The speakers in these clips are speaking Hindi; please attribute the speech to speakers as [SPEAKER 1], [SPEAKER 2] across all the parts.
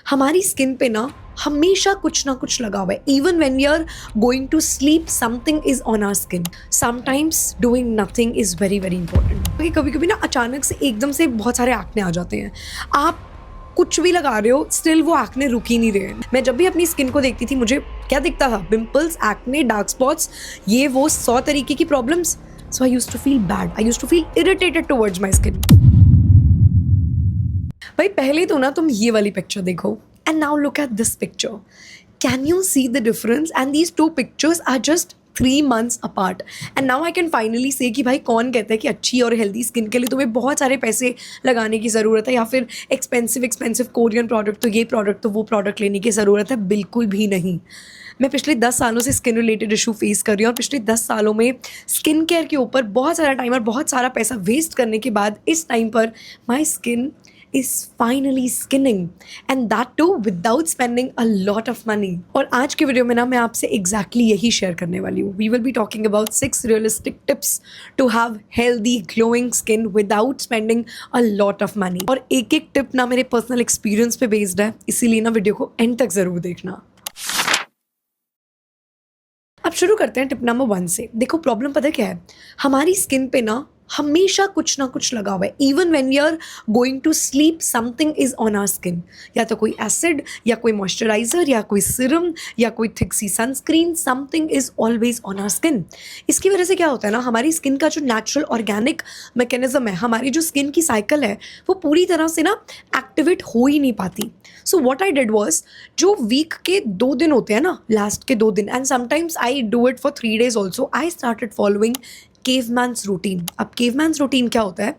[SPEAKER 1] हमारी स्किन पे ना हमेशा कुछ ना कुछ लगा हुआ है. Even when we are going to sleep something is on our skin. Sometimes doing nothing is very very important. कभी कभी ना अचानक से एकदम से बहुत सारे एक्ने आ जाते हैं. आप कुछ भी लगा रहे हो, स्टिल वो एक्ने रुक ही नहीं रहे. मैं जब भी अपनी स्किन को देखती थी, मुझे क्या दिखता था? पिंपल्स, एक्ने, डार्क स्पॉट्स, ये वो 100 तरीके की problems. So I used to feel bad. I used to feel irritated towards my skin. भाई पहले तो ना तुम ये वाली पिक्चर देखो and now look at this picture. Can you see the difference? And these two pictures are just 3 months apart. And now I can finally say कि भाई कौन कहता है कि अच्छी और हेल्दी स्किन के लिए तुम्हें बहुत सारे पैसे लगाने की ज़रूरत है या फिर एक्सपेंसिव कोरियन प्रोडक्ट, तो ये प्रोडक्ट तो वो प्रोडक्ट लेने की ज़रूरत है. बिल्कुल भी नहीं. मैं पिछले 10 सालों से स्किन रिलेटेड इशू फेस कर रही हूँ और पिछले 10 सालों में स्किन केयर के ऊपर बहुत सारा टाइम और बहुत सारा पैसा वेस्ट करने के बाद इस टाइम पर my skin is finally skinning, and that too without spending a lot of money. और आज के वीडियो में ना मैं आपसे exactly यही शेयर करने वाली हूँ. We will be talking about 6 realistic tips to have healthy glowing skin without spending a lot of money. और एक एक टिप ना मेरे पर्सनल एक्सपीरियंस पे बेस्ड है, इसीलिए ना वीडियो को एंड तक ज़रूर देखना. अब शुरू करते हैं टिप नंबर 1 से. देखो प्रॉब्लम पता क्या है, हमारी स्किन पे ना हमेशा कुछ ना कुछ लगा हुआ है. Even when we are going to sleep something is on our skin. या तो कोई एसिड या कोई मॉइस्चराइजर या कोई सिरम या कोई थिक सी sunscreen, something is always on our skin. इसकी वजह से क्या होता है ना, हमारी स्किन का जो नेचुरल ऑर्गेनिक मैकेनिज्म है, हमारी जो स्किन की साइकिल है, वो पूरी तरह से ना एक्टिवेट हो ही नहीं पाती. So what I did was, जो वीक के 2 दिन होते हैं ना, लास्ट के 2 दिन, and sometimes I do it for 3 days also, I started following caveman's routine. अब caveman's routine क्या होता है?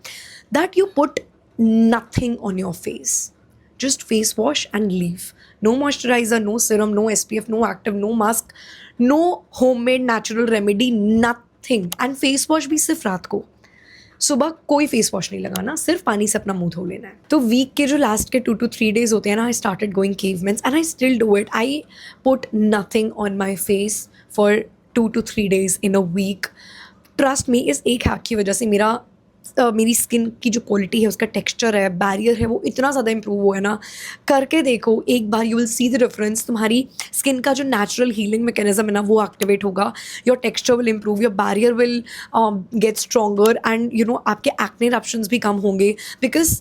[SPEAKER 1] That you put nothing on your face. Just face wash and leave. No moisturizer, no serum, no SPF, no active, no mask, no homemade natural remedy, nothing. And face wash भी सिर्फ रात को. सुबह कोई फेस वॉश नहीं लगाना, सिर्फ पानी से अपना मुंह धो लेना है. तो वीक के जो लास्ट के 2 to 3 days होते हैं ना, I started going cavemen's and I still do it. I put nothing on my face for 2 to 3 days in a week. Trust me, इस एक हैक की वजह से मेरी स्किन की जो क्वालिटी है, उसका टेक्सचर है, बैरियर है, वो इतना ज़्यादा इंप्रूव हुआ है ना. करके देखो एक बार, you will see the difference. तुम्हारी स्किन का जो नेचुरल हीलिंग मैकेनिज्म है ना, वो एक्टिवेट होगा. Your texture will improve, your barrier will get stronger, and you know आपके एक्ने इरप्शंस भी कम होंगे. Because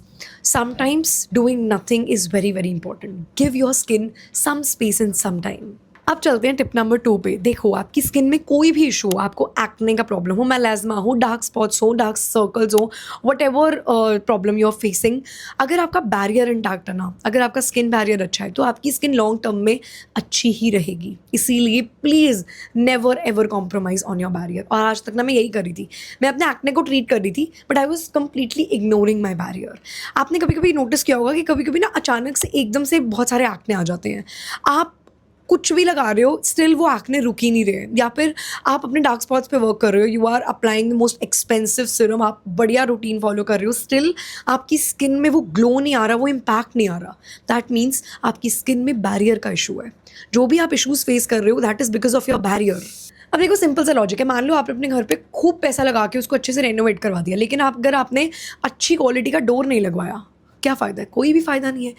[SPEAKER 1] sometimes doing nothing is very very important. Give your skin some space in some time. अब चलते हैं टिप नंबर 2 पे. देखो आपकी स्किन में कोई भी इशू हो, आपको एक्ने का प्रॉब्लम हो, मेलास्मा हो, डार्क स्पॉट्स हो, डार्क सर्कल्स हो, whatever problem you are facing, अगर आपका बैरियर इंटैक्ट है ना, अगर आपका स्किन बैरियर अच्छा है, तो आपकी स्किन लॉन्ग टर्म में अच्छी ही रहेगी. इसीलिए please never ever compromise on your barrier. और आज तक ना मैं यही कर रही थी, मैं अपने एक्ने को ट्रीट कर रही थी, but I was completely ignoring my barrier. आपने कभी कभी नोटिस किया होगा कि कभी कभी ना अचानक से एकदम से बहुत सारे एक्ने आ जाते हैं. आप कुछ भी लगा रहे हो, स्टिल वो एक्ने रुक ही नहीं रहे. या फिर आप अपने डार्क स्पॉट्स पे वर्क कर रहे हो, you are applying the most expensive serum, आप बढ़िया रूटीन फॉलो कर रहे हो, स्टिल आपकी स्किन में वो ग्लो नहीं आ रहा, वो इम्पैक्ट नहीं आ रहा. दैट मीन्स आपकी स्किन में बैरियर का इशू है. जो भी आप इशूज़ फेस कर रहे हो, that is because of your barrier. अब देखो सिंपल सा लॉजिक है. मान लो आपने अपने घर पे खूब पैसा लगा के उसको अच्छे से रेनोवेट करवा दिया, लेकिन अगर आपने अच्छी क्वालिटी का डोर नहीं लगवाया, क्या फ़ायदा है? कोई भी फ़ायदा नहीं है.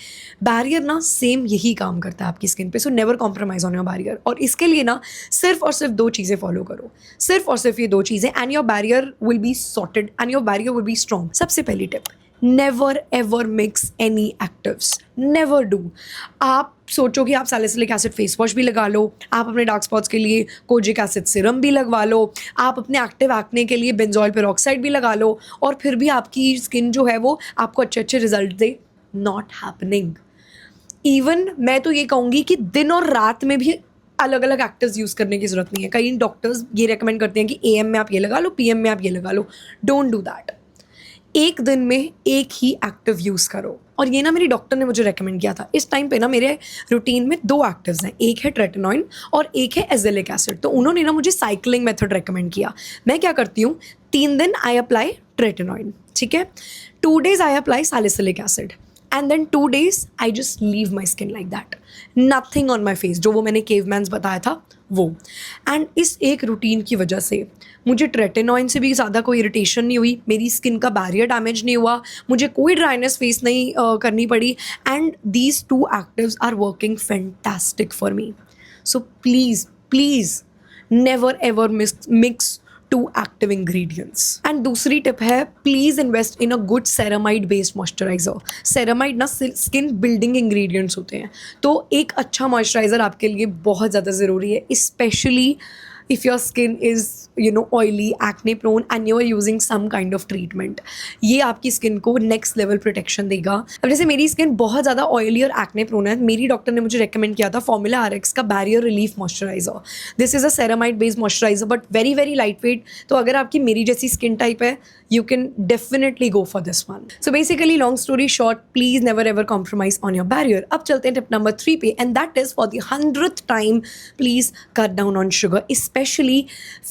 [SPEAKER 1] बैरियर ना सेम यही काम करता है आपकी स्किन पे. So never compromise on your barrier. और इसके लिए ना सिर्फ और सिर्फ 2 चीज़ें फॉलो करो, सिर्फ और सिर्फ ये 2 चीज़ें, and your barrier will be sorted and your barrier will be strong. सबसे पहली tip, never ever mix any actives. Never do. आप सोचो कि आप सैलिसिलिक एसिड फेस वॉश भी लगा लो, आप अपने डार्क स्पॉट्स के लिए कोजिक एसिड सिरम भी लगवा लो, आप अपने एक्टिव एक्ने के लिए बेंजोइल पेरोक्साइड भी लगा लो, और फिर भी आपकी स्किन जो है वो आपको अच्छे अच्छे result they. Not happening. Even मैं तो ये कहूँगी कि दिन और रात में भी अलग अलग एक्टिव्स यूज़ करने की ज़रूरत नहीं है. कई डॉक्टर्स ये रेकमेंड करते हैं कि AM में आप ये लगा लो, PM में आप ये लगा लो. Don't do that. एक दिन में एक ही एक्टिव यूज़ करो. और ये ना मेरी डॉक्टर ने मुझे रेकमेंड किया था. इस टाइम पे ना मेरे रूटीन में 2 एक्टिव्स हैं, एक है ट्रेटिनॉइन और एक है एजेलिक एसिड. तो उन्होंने ना मुझे साइक्लिंग मेथड रेकमेंड किया. मैं क्या करती हूँ, 3 दिन आई अप्लाई ट्रेटिनॉइन, ठीक है, 2 days I apply salicylic acid, and then 2 days I just leave my skin like that, nothing on my face, जो वो मैंने केवमैन्स बताया था वो। एंड इस एक रूटीन की वजह से मुझे ट्रेटिनॉइन से भी ज़्यादा कोई इरिटेशन नहीं हुई, मेरी स्किन का बैरियर डैमेज नहीं हुआ, मुझे कोई ड्राइनेस फेस नहीं करनी पड़ी, and these 2 actives are working fantastic for me. So please please never ever mix 2 active ingredients. And दूसरी टिप है, please invest in a good ceramide based moisturiser. Ceramide ना स्किन बिल्डिंग इंग्रेडिएंट्स होते हैं, तो एक अच्छा मॉइस्चराइजर आपके लिए बहुत ज़्यादा ज़रूरी है, specially if your skin is oily, acne prone and you are using some kind of treatment। ये आपकी स्किन को नेक्स्ट लेवल प्रोटेक्शन देगा। अब जैसे मेरी स्किन बहुत ज़्यादा ऑयली और एक्ने प्रोन है, मेरी डॉक्टर ने मुझे रेकमेंड किया था फॉर्मूला RX का barrier relief moisturiser. This is a ceramide based moisturiser but very very light weight, तो अगर आपकी मेरी जैसी स्किन टाइप है you can definitely go for this one। So basically long story short, please never ever compromise on your barrier। अब चलते हैं टिप नंबर 3 पे, and that is for the 100th time, please cut down on sugar, especially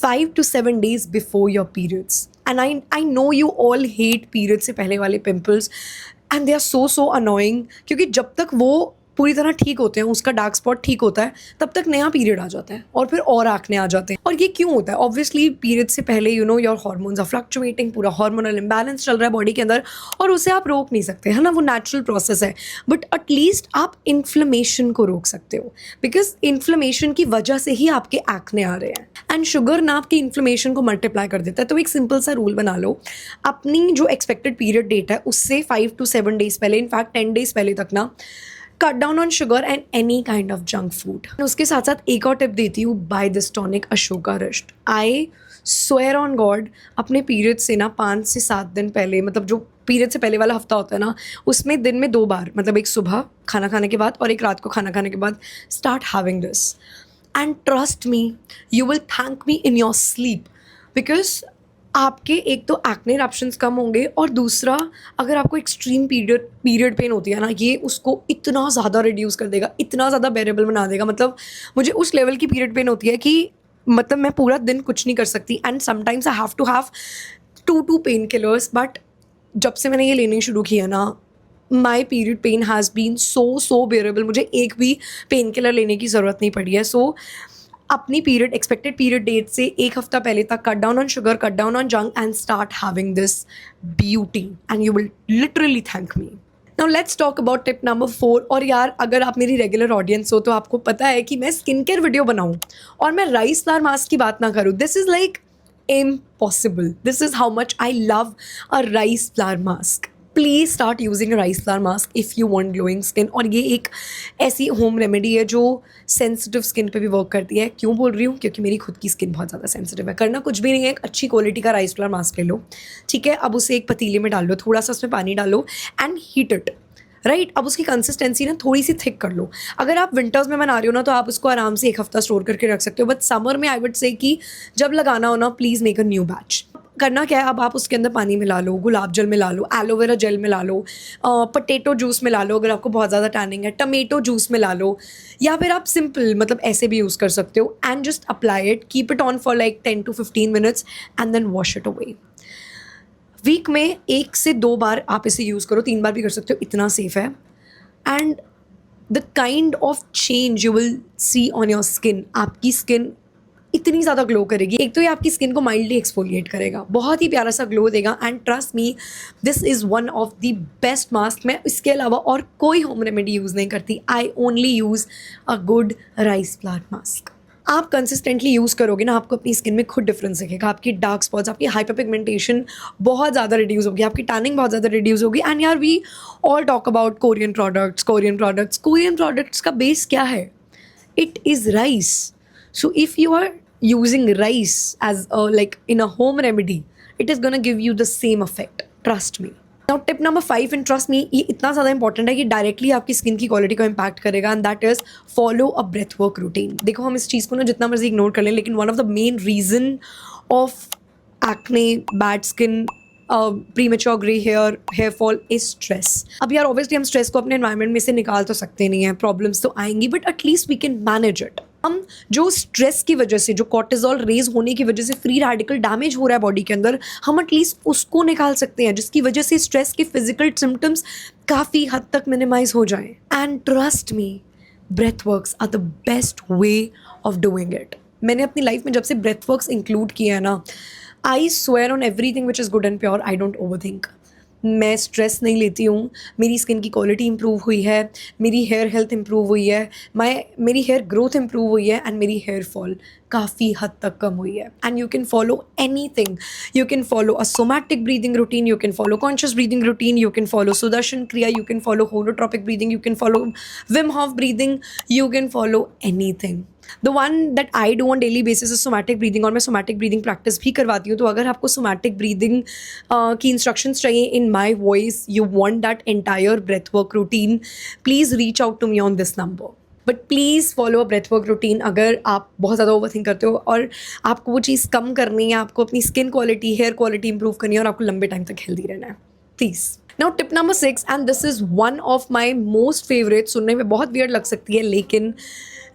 [SPEAKER 1] 5 to 7 days before your periods। And I know you all hate periods से पहले वाले pimples and they are so annoying, क्योंकि जब तक वो पूरी तरह ठीक होते हैं, उसका डार्क स्पॉट ठीक होता है, तब तक नया पीरियड आ जाता है और फिर और एक्ने आ जाते हैं। और ये क्यों होता है? ऑब्वियसली पीरियड से पहले योर हार्मोन्स आर फ्लक्चुएटिंग, पूरा हार्मोनल इम्बैलेंस चल रहा है बॉडी के अंदर, और उसे आप रोक नहीं सकते, है ना, वो नेचुरल प्रोसेस है। बट एटलीस्ट आप इन्फ्लेमेशन को रोक सकते हो, बिकॉज इन्फ्लेमेशन की वजह से ही आपके एक्ने आ रहे हैं, एंड शुगर ना आपकी इन्फ्लेमेशन को मल्टीप्लाई कर देता है। तो एक सिंपल सा रूल बना लो, अपनी जो एक्सपेक्टेड पीरियड डेट है उससे 5 to 7 days पहले, इनफैक्ट 10 days पहले तक ना, cut down on sugar and any kind of junk food. उसके साथ साथ एक और टिप देती हूँ, buy this tonic Ashokarishta. I swear on God, अपने पीरियड से ना 5 से 7 दिन पहले, मतलब जो पीरियड से पहले वाला हफ्ता होता है ना, उसमें दिन में 2 बार, मतलब एक सुबह खाना खाने के बाद और एक रात को खाना खाने के बाद, start having this and trust me, you will thank me in your sleep, because आपके एक तो एक्ने इरप्शंस कम होंगे, और दूसरा अगर आपको एक्सट्रीम पीरियड पेन होती है ना, ये उसको इतना ज़्यादा रिड्यूस कर देगा, इतना ज़्यादा बेरेबल बना देगा। मतलब मुझे उस लेवल की पीरियड पेन होती है कि मतलब मैं पूरा दिन कुछ नहीं कर सकती, and sometimes I have to have 2 painkillers. But जब से मैंने ये लेनी शुरू किया ना, my period pain has been so bearable, मुझे एक भी पेन किलर लेने की ज़रूरत नहीं पड़ी है। सो अपनी पीरियड, एक्सपेक्टेड पीरियड डेट से 1 हफ्ता पहले तक cut down on sugar, cut down on junk, and start having this beauty, and you will literally thank me. Now let's talk about tip number 4। और यार, अगर आप मेरी रेगुलर ऑडियंस हो तो आपको पता है कि मैं स्किन केयर वीडियो बनाऊँ और मैं राइस फ्लावर मास्क की बात ना करूँ, this is like impossible। This is how much I love a rice flour mask। Please start using rice flour mask if you want glowing skin. और ये एक ऐसी होम रेमेडी है जो सेंसिटिव स्किन पे भी वर्क करती है। क्यों बोल रही हूँ? क्योंकि मेरी खुद की स्किन बहुत ज़्यादा सेंसिटिव है। करना कुछ भी नहीं है, एक अच्छी क्वालिटी का राइस फ्लावर मास्क ले लो, ठीक है। अब उसे एक पतीले में डाल लो, थोड़ा सा उसमें पानी डालो एंड हीट इट, राइट। अब उसकी कंसिस्टेंसी ना थोड़ी सी थिक कर लो। अगर आप विंटर्स में बना रहे हो ना, तो आप उसको आराम से 1 हफ्ता स्टोर करके रख सकते हो, बट समर में आई वुड से कि जब लगाना हो ना, please make a new batch. करना क्या है, अब आप उसके अंदर पानी मिला लो, गुलाब जल मिला लो, एलोवेरा जेल मिला लो, पोटैटो जूस मिला लो अगर आपको बहुत ज़्यादा टैनिंग है, टमेटो जूस मिला लो, या फिर आप सिंपल मतलब ऐसे भी यूज़ कर सकते हो। And just apply it, keep it on for like 10 to 15 minutes and then wash it away. Week में 1 से 2 बार आप इसे यूज़ करो, 3 बार भी कर सकते हो, इतना सेफ है। And the kind of change you will C on your skin, आपकी स्किन इतनी ज़्यादा ग्लो करेगी। एक तो ये आपकी स्किन को माइल्डली एक्सफोलिएट करेगा, बहुत ही प्यारा सा ग्लो देगा। And trust me, this is one of the best mask. मैं इसके अलावा और कोई होम रेमेडी यूज़ नहीं करती। I only use a good rice flour mask. आप कंसिस्टेंटली यूज़ करोगे ना, आपको अपनी स्किन में खुद डिफरेंस दिखेगा। आपकी डार्क स्पॉट्स, आपकी हाइपर पिगमेंटेशन बहुत ज़्यादा रिड्यूस होगी, आपकी टैनिंग बहुत ज़्यादा रिड्यूस होगी। एंड यार, we all talk about Korean products का बेस क्या है? It is rice. So if you are using rice as like in a home remedy, it is gonna give you the same effect, trust me। Now tip number 5, and trust me, ये इतना ज़्यादा इंपॉर्टेंट है कि डायरेक्टली आपकी स्किन की क्वालिटी को इम्पैक्ट करेगा, and that is follow a breath work routine. देखो, हम इस चीज़ को ना जितना मर्जी इग्नोर कर लें, लेकिन one of the main reason of acne, bad skin, premature grey hair fall is stress. अब यार, ऑब्वियसली हम स्ट्रेस को अपने एनवायरनमेंट में से निकाल तो सकते नहीं हैं, प्रॉब्लम्स तो आएंगी, but at least we can manage it. हम जो स्ट्रेस की वजह से, जो कॉर्टिजोल रेज होने की वजह से फ्री रेडिकल डैमेज हो रहा है बॉडी के अंदर, हम एटलीस्ट उसको निकाल सकते हैं, जिसकी वजह से स्ट्रेस के फिजिकल सिम्टम्स काफ़ी हद तक मिनिमाइज हो जाएं. And trust me, breath works are the best way of doing it. मैंने अपनी लाइफ में जब से ब्रेथ वर्क्स इंक्लूड किया है ना, आई swear on everything which is good and pure, I don't over think. मैं स्ट्रेस नहीं लेती हूँ, मेरी स्किन की क्वालिटी इंप्रूव हुई है, मेरी हेयर हेल्थ इंप्रूव हुई है, मेरी हेयर ग्रोथ इंप्रूव हुई है, एंड मेरी हेयर फॉल काफ़ी हद तक कम हुई है. And you can follow anything. You can follow a somatic breathing routine, you can follow conscious breathing routine, you can follow Sudarshan Kriya, you can follow holotropic breathing, you can follow Wim Hof breathing, you can follow anything. The one that I do on daily basis is somatic breathing, और मैं somatic breathing practice भी करवाती हूँ. तो अगर आपको somatic breathing की instructions चाहिए in my voice, you want that entire breathwork routine, please reach out to me on this number. But please follow a breathwork routine अगर आप बहुत ज़्यादा ओवरथिंक करते हो और आपको वो चीज़ कम करनी है, आपको अपनी skin quality, hair quality improve करनी है और आपको लंबे टाइम तक हेल्दी रहना है. Please. Now tip number 6, and this is one of my most favourite. सुनने में बहुत वियर्ड लग सकती है, लेकिन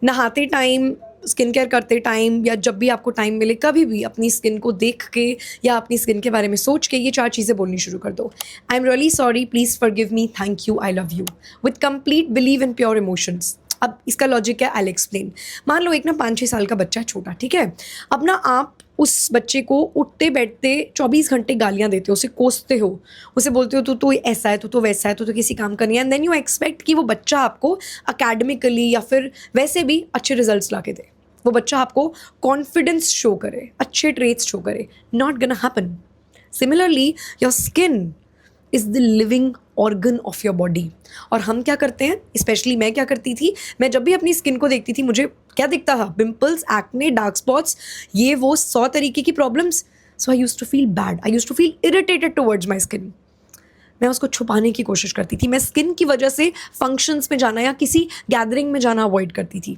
[SPEAKER 1] नहाते टाइम, स्किन केयर करते टाइम, या जब भी आपको टाइम मिले, कभी भी अपनी स्किन को देख के या अपनी स्किन के बारे में सोच के ये 4 चीज़ें बोलनी शुरू कर दो. I am really sorry, please forgive me, thank you, I love you, with complete believe in pure emotions. अब इसका लॉजिक क्या है, आई एक्सप्लेन. मान लो एक ना 5-6 साल का बच्चा है, छोटा, ठीक है. अब ना आप उस बच्चे को उठते बैठते 24 घंटे गालियाँ देते हो, उसे कोसते हो, उसे बोलते हो तू ऐसा है, तू वैसा है, तू किसी काम का नहीं है, एंड देन यू एक्सपेक्ट कि वो बच्चा आपको अकेडमिकली या फिर वैसे भी अच्छे रिजल्ट्स ला के दे, वो बच्चा आपको कॉन्फिडेंस शो करे, अच्छे ट्रेट्स शो करे. Not gonna happen. Similarly your skin is the living organ of your body. और हम क्या करते हैं, स्पेशली मैं क्या करती थी, मैं जब भी अपनी स्किन को देखती थी, मुझे क्या दिखता था, पिंपल्स, एक्ने, डार्क स्पॉट्स, ये वो 100 तरीके की problems. So I used to feel bad, I used to feel irritated towards my skin. मैं उसको छुपाने की कोशिश करती थी. मैं स्किन की वजह से फंक्शंस में जाना या किसी गैदरिंग में जाना अवॉइड करती थी.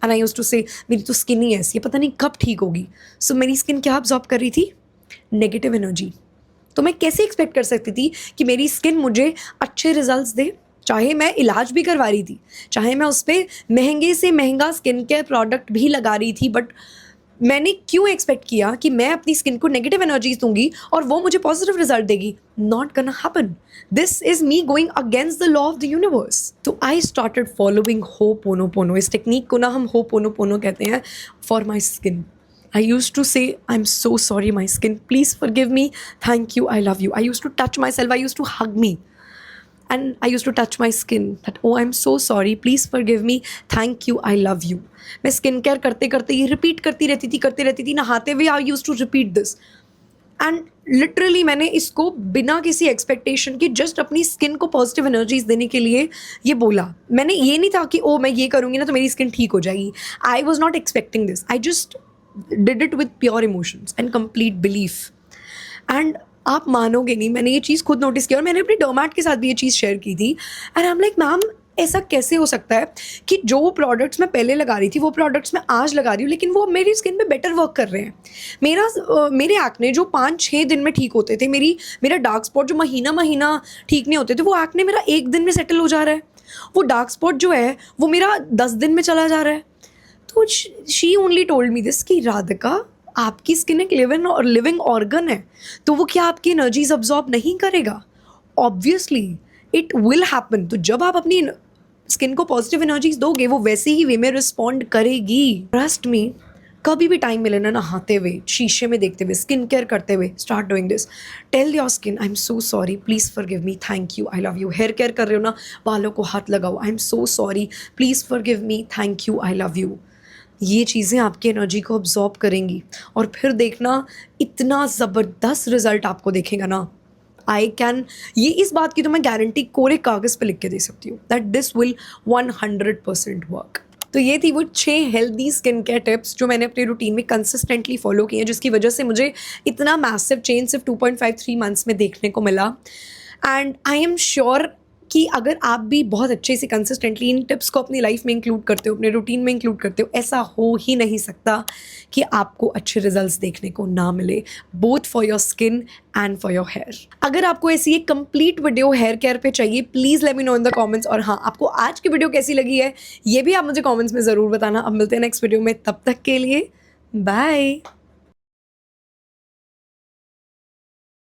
[SPEAKER 1] एंड आई यूज्ड टू से मेरी तो स्किन ही ऐसी है, पता नहीं कब ठीक होगी. सो मेरी स्किन क्या अब्जॉर्ब कर रही थी, नेगेटिव एनर्जी. तो मैं कैसे एक्सपेक्ट कर सकती थी कि मेरी स्किन मुझे अच्छे रिजल्ट्स दे, चाहे मैं इलाज भी करवा रही थी, चाहे मैं उस पर महंगे से महंगा स्किन केयर प्रोडक्ट भी लगा रही थी. बट मैंने क्यों एक्सपेक्ट किया कि मैं अपनी स्किन को नेगेटिव एनर्जीज दूंगी और वो मुझे पॉजिटिव रिजल्ट देगी. Not gonna happen. This is me going against the law of the universe. तो आई स्टार्टेड फॉलोइंग होपोनोपोनो. इस टेक्निक को ना हम होपोनोपोनो कहते हैं, for my skin. I used to say, I'm so sorry, my skin. Please forgive me. Thank you. I love you. I used to touch myself. I used to hug me. And I used to touch my skin. That, oh, I'm so sorry. Please forgive me. Thank you. I love you. मैं स्किन केयर करते करते ये रिपीट करती रहती थी. नहाते हुए I used to repeat this. And literally मैंने इसको बिना किसी एक्सपेक्टेशन के जस्ट अपनी स्किन को पॉजिटिव एनर्जीज देने के लिए ये बोला. मैंने ये नहीं था कि ओ मैं ये करूँगी ना तो मेरी स्किन ठीक हो जाएगी. I was not expecting this. I just did it with pure emotions and complete belief. And आप मानोगे नहीं, मैंने ये चीज़ खुद नोटिस किया और मैंने अपनी डर्मैट के साथ भी ये चीज़ शेयर की थी. And I am like, ma'am ऐसा कैसे हो सकता है कि जो प्रोडक्ट्स मैं पहले लगा रही थी वो प्रोडक्ट्स मैं आज लगा रही हूँ, लेकिन वो मेरी स्किन पे बेटर वर्क कर रहे हैं. मेरे एक्ने जो 5-6 दिन में ठीक होते थे, मेरा डार्क स्पॉट जो महीना ठीक नहीं होते थे, वो एक्ने मेरा 1 दिन में सेटल हो जा रहा है. वो डार्क स्पॉट जो है वो मेरा 10 दिन में चला जा रहा है. तो she only told me this कि राधिका, आपकी स्किन एक लिविंग ऑर्गन है, तो वो क्या आपकी एनर्जीज अब्जॉर्ब नहीं करेगा? Obviously it will happen. तो जब आप अपनी स्किन को पॉजिटिव एनर्जीज दोगे, वो वैसे ही वे में रिस्पॉन्ड करेगी. ट्रस्ट मी, कभी भी टाइम मिले ना, नहाते हुए, शीशे में देखते हुए, स्किन केयर करते हुए, start doing this. Tell your skin, I am so sorry, please forgive me, thank you, I love you. Hair care कर रहे हो ना, बालों को हाथ लगाओ, I am so sorry, please forgive me, thank you, I love you. ये चीज़ें आपकी एनर्जी को अब्जॉर्ब करेंगी और फिर देखना इतना ज़बरदस्त रिजल्ट आपको देखेगा ना. ये इस बात की तो मैं गारंटी कोरे कागज़ पे लिख के दे सकती हूँ दैट दिस विल 100% वर्क. तो ये थी वो 6 हेल्दी स्किन केयर टिप्स जो मैंने अपने रूटीन में कंसिस्टेंटली फॉलो किए हैं, जिसकी वजह से मुझे इतना मैसिव चेंज सिर्फ 2.53 मंथ्स में देखने को मिला. एंड आई एम श्योर कि अगर आप भी बहुत अच्छे से कंसिस्टेंटली इन टिप्स को अपनी लाइफ में इंक्लूड करते हो, अपने रूटीन में इंक्लूड करते हो, ऐसा हो ही नहीं सकता कि आपको अच्छे रिजल्ट्स देखने को ना मिले, both for your skin and for your hair. अगर आपको ऐसी एक कंप्लीट वीडियो हेयर केयर पे चाहिए, please let me know in the comments. और हाँ, आपको आज की वीडियो कैसी लगी है ये भी आप मुझे कमेंट्स में ज़रूर बताना। अब मिलते हैं नेक्स्ट वीडियो में, तब तक के लिए बाय।